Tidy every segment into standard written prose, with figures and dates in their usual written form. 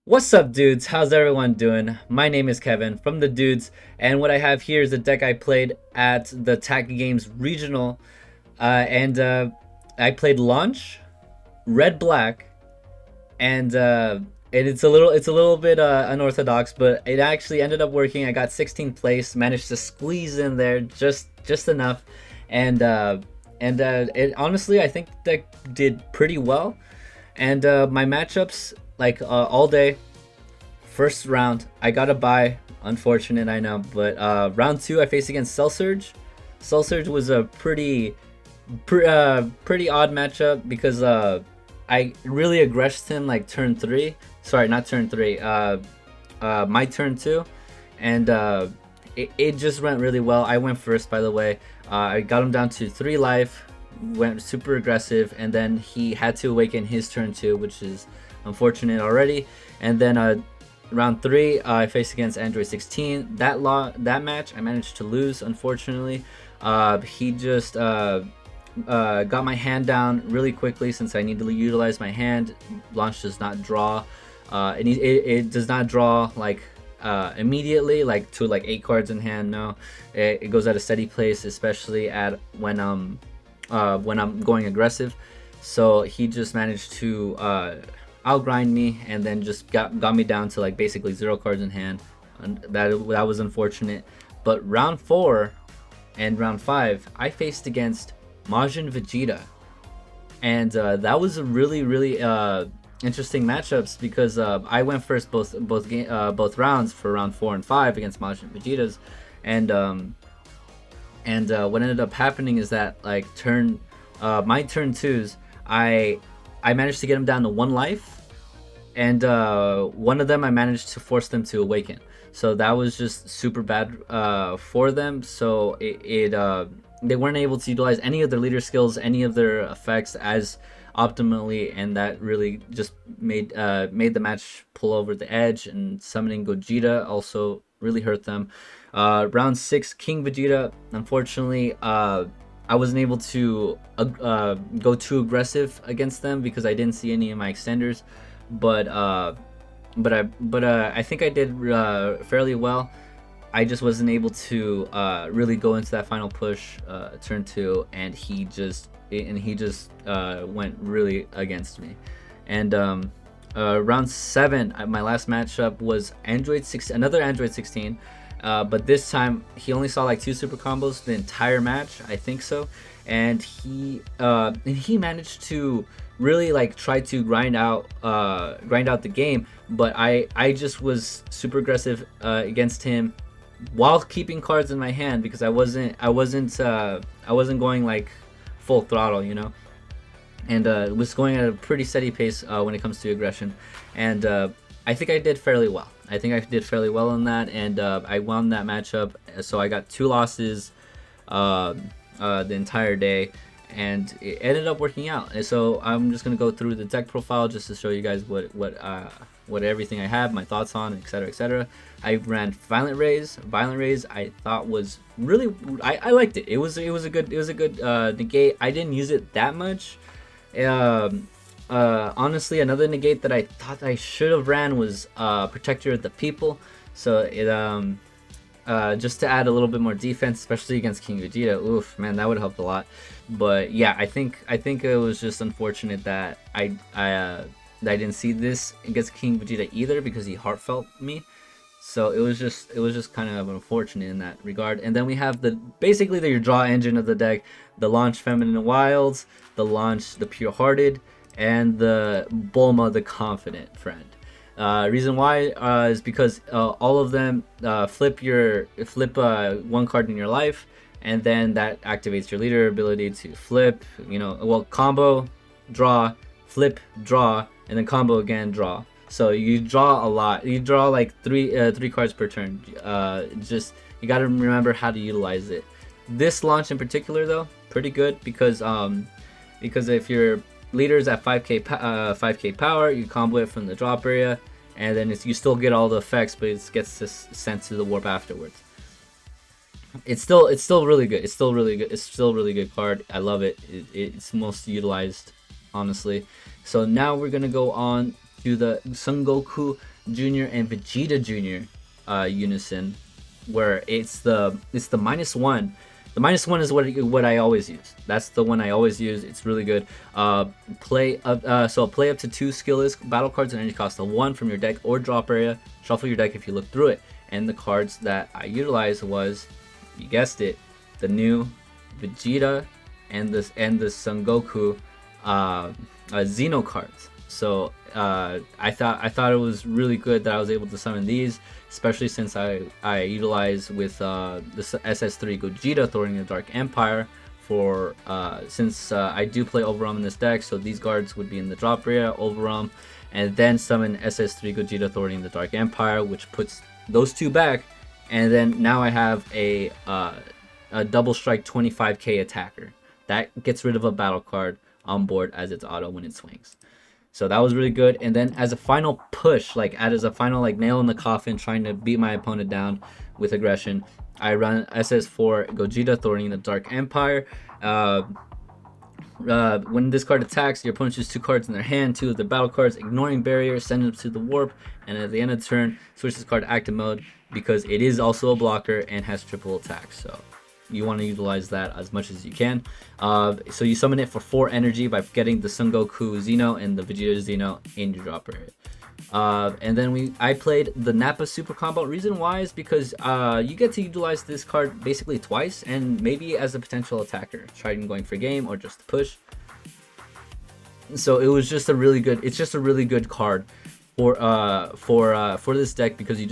What's up, dudes? How's everyone doing? My name is Kevin from the Dudes, and what I have here is a deck I played at the Tak Games Regional, and I played Launch, Red Black, and it's a little bit unorthodox, but it actually ended up working. I got 16th place, managed to squeeze in there just enough, and it honestly I think that did pretty well. And my matchups all day. First round, I got a bye. Unfortunate, I know, but round two, I faced against Cell Surge. Cell Surge was a pretty odd matchup because I really aggressed him like turn three. Sorry, not turn three. My turn two, and it just went really well. I went first, by the way. I got him down to 3 life. Went super aggressive, and then he had to awaken his turn two, which is unfortunate already. And then round three, I faced against Android 16. That match I managed to lose, unfortunately. He just got my hand down really quickly since I need to utilize my hand. Launch does not draw, and it does not draw like immediately, like to like 8 cards in hand. No, it goes at a steady pace, especially at when I'm going aggressive. So he just managed to outgrind me, and then just got me down to like basically 0 cards in hand, and that was unfortunate. But round 4 and round 5, I faced against Majin Vegeta, and that was a really interesting matchups because I went first both rounds for round 4 and 5 against Majin Vegeta's, and what ended up happening is that like my turn twos, I managed to get him down to 1 life, and one of them I managed to force them to awaken. So that was just super bad for them. So they weren't able to utilize any of their leader skills, any of their effects as optimally, and that really just made the match pull over the edge. And summoning Gogeta also really hurt them. Round 6, King Vegeta, unfortunately, I wasn't able to go too aggressive against them because I didn't see any of my extenders, but I think I did fairly well. I just wasn't able to really go into that final push, turn 2, and he just went really against me. And round 7, my last matchup was another Android 16. But this time he only saw like 2 super combos the entire match, I think so, and he managed to really like try to grind out the game. But I just was super aggressive against him while keeping cards in my hand because I wasn't going like full throttle, and was going at a pretty steady pace when it comes to aggression, and I think I did fairly well. I think I did fairly well in that, and I won that matchup. So I got 2 losses the entire day, and it ended up working out. And so I'm just gonna go through the deck profile just to show you guys what everything I have, my thoughts on, etc., etc. I ran Violent Rays. Violent Rays I thought was really I liked it. It was a good negate. I didn't use it that much. Honestly, another negate that I thought I should have ran was Protector of the People. So it just to add a little bit more defense, especially against King Vegeta. Oof, man, that would have helped a lot. But yeah, I think it was just unfortunate that I didn't see this against King Vegeta either because he heartfelt me. So it was just kind of unfortunate in that regard. And then we have basically your draw engine of the deck: the Launch Feminine Wilds, the Launch the Pure Hearted, and the Bulma the Confident Friend. Reason why is because all of them flip 1 card in your life, and then that activates your leader ability to flip. Combo, draw, flip, draw, and then combo again, draw. So you draw a lot. You draw like three cards per turn. Just you got to remember how to utilize it. This launch in particular, though, pretty good because if your leader's at 5k power, you combo it from the drop area, and then you still get all the effects, but it gets sent to the warp afterwards. It's still really good. It's still really good. It's still a really good card. I love it. It's most utilized, honestly. So now we're gonna go on to the Son Goku Jr. and Vegeta Jr. Unison, where it's the -1. The -1 is what I always use. That's the one I always use. It's really good. Play up to 2 skillless battle cards and energy cost of 1 from your deck or drop area. Shuffle your deck if you look through it. And the cards that I utilized was, you guessed it, the new Vegeta and the Son Goku Xeno cards. So I thought it was really good that I was able to summon these, especially since I utilize with this SS3 Gogeta Authority in the Dark Empire for since I do play Overwhelm in this deck, so these cards would be in the drop area, Overwhelm, and then summon SS3 Gogeta Authority in the Dark Empire, which puts those two back, and then now I have a double strike 25k attacker that gets rid of a battle card on board as its auto when it swings. So that was really good. And then as a final push, like as a final like nail in the coffin, trying to beat my opponent down with aggression, I run SS4 Gogeta Authority in the Dark Empire. When this card attacks, your opponent chooses 2 cards in their hand, 2 of the battle cards, ignoring barrier, send them to the warp, and at the end of the turn, switch this card to active mode because it is also a blocker and has triple attack. So you want to utilize that as much as you can. So you summon it for 4 energy by getting the Son Goku Xeno and the Vegeta Xeno in your drop area. And then I played the Nappa Super Combo. Reason why is because you get to utilize this card basically twice, and maybe as a potential attacker, trying going for game or just push. So it was just a really good. It's just a really good card for this deck because you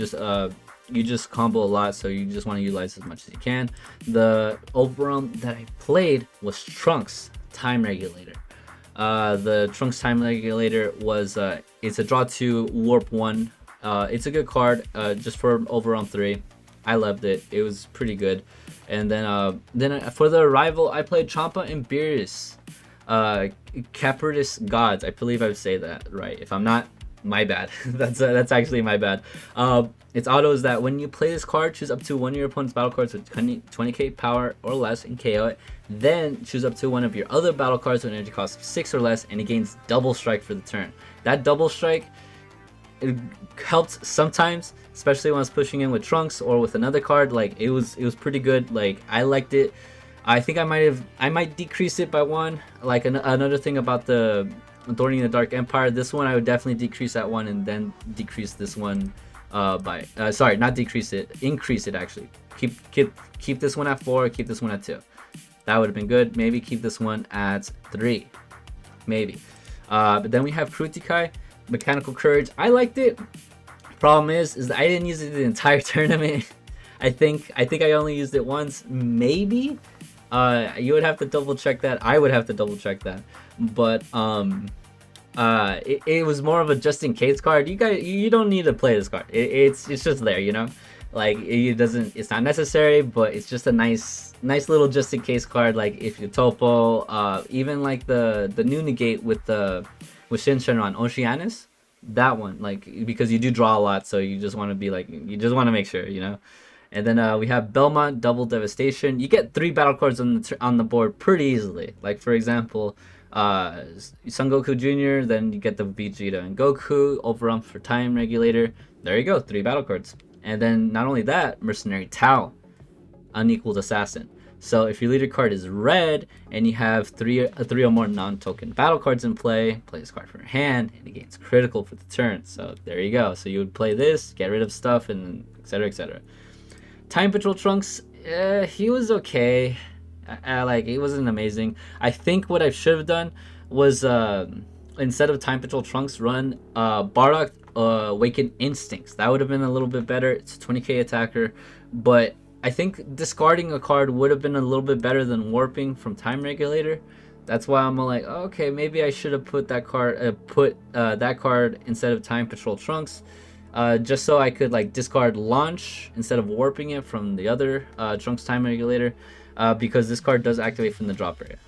just combo a lot, so you just want to utilize as much as you can. The Overwhelm that I played was Trunks Time Regulator. The Trunks Time Regulator was it's a draw 2 warp 1. It's a good card just for Overwhelm 3. I loved it. It was pretty good. And then for the Arrival, I played Champa and Beerus, Capritus Gods. I believe I would say that right. If I'm not, my bad. That's actually my bad. Its auto is that when you play this card, choose up to 1 of your opponent's battle cards with 20k power or less and KO it. Then choose up to 1 of your other battle cards with an energy cost of 6 or less, and it gains double strike for the turn. That double strike, it helped sometimes, especially when I was pushing in with Trunks or with another card. Like it was pretty good. Like I liked it. I think I might decrease it by 1. Like another thing about the Authority in the Dark Empire, this one I would definitely decrease that 1 and then decrease this one by sorry, not decrease it, increase it actually. Keep this one at 4, keep this one at 2. That would have been good. Maybe keep this one at 3, maybe. But then we have Krutikai, Mechanical Courage. I liked it. Problem is that I didn't use it the entire tournament. I think I only used it once, maybe. You would have to double check that. I would have to double check that. But it was more of a just in case card. You don't need to play this card. It's just there, you know. Like it's not necessary, but it's just a nice little just in case card. Like if you topo, even like the new negate with Shin Shenron Oceanus, that one, like because you do draw a lot, so you just want to be like, you just want to make sure, you know. And then we have Belmont Double Devastation. You get 3 battle cards on the board pretty easily. Like for example, Son Goku Jr., then you get the Vegeta and Goku, Overwhelm for Time Regulator. There you go, 3 battle cards. And then not only that, Mercenary Tau, Unequaled Assassin. So if your leader card is red and you have 3 or more non-token battle cards in play this card from your hand and it gains critical for the turn. So there you go. So you would play this, get rid of stuff, and etc. etc. Time Patrol Trunks, he was okay. Like it wasn't amazing. I think what I should have done was instead of Time Patrol Trunks, run Bardock Awakened Instincts. That would have been a little bit better. It's a 20k attacker, but I think discarding a card would have been a little bit better than warping from Time Regulator. That's why I'm like, okay, maybe I should have put that card instead of Time Patrol Trunks, just so I could like discard Launch instead of warping it from the other Trunks Time Regulator, because this card does activate from the drop area.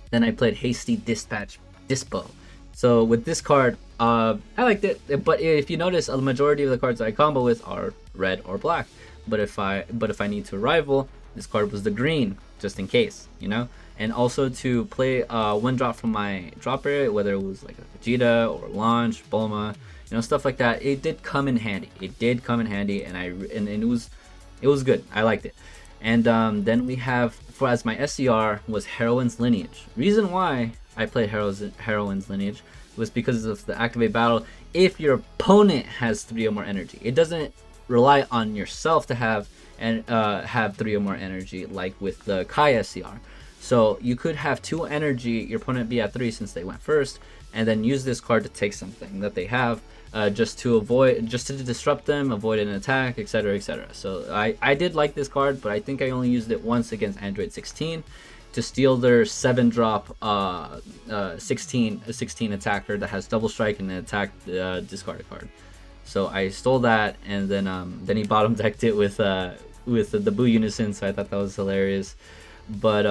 Then I played Hasty Dispatch Dispo. So with this card, I liked it, but if you notice, a majority of the cards I combo with are red or black. But if I need to rival, this card was the green, just in case, you know. And also to play 1 drop from my drop area, whether it was like a Vegeta or Launch, Bulma, you know, stuff like that. It did come in handy. It did come in handy, and it was good. I liked it. And then we have, for as my SCR was Heroine's Lineage. Reason why I played Heroine's Lineage was because of the activate battle. If your opponent has 3 or more energy, it doesn't rely on yourself to have and have 3 or more energy like with the Kai SCR. So you could have 2 energy, your opponent be at 3 since they went first, and then use this card to take something that they have, just to disrupt them, avoid an attack, etc, etc. So I did like this card, but I think I only used it once against Android 16 to steal their 7-drop 16 attacker that has double strike and an attack discard a card. So I stole that, and then he bottom decked it with the Boo Unison, so I thought that was hilarious. But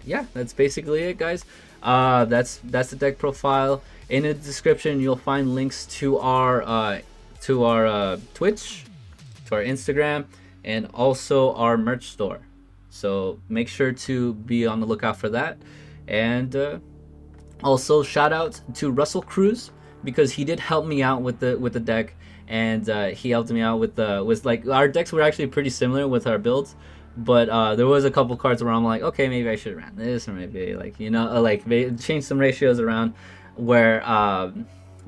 yeah, that's basically it, guys. That's the deck profile. In the description, you'll find links to our Twitch, to our Instagram, and also our merch store. So make sure to be on the lookout for that. And also shout out to Russell Cruz, because he did help me out with the deck, and he helped me out with like our decks were actually pretty similar with our builds. But there was a couple cards where I'm like, okay, maybe I should have ran this, or maybe like, you know, like change some ratios around where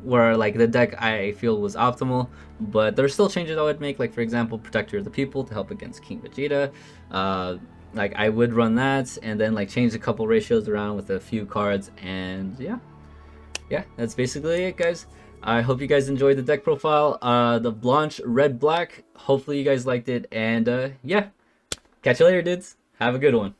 like the deck I feel was optimal. But there's still changes I would make, like for example, Protector of the People to help against King Vegeta. Like I would run that, and then like change a couple ratios around with a few cards, and yeah, that's basically it, guys. I hope you guys enjoyed the deck profile, the Blanche Red Black. Hopefully you guys liked it, and yeah. Catch you later, dudes. Have a good one.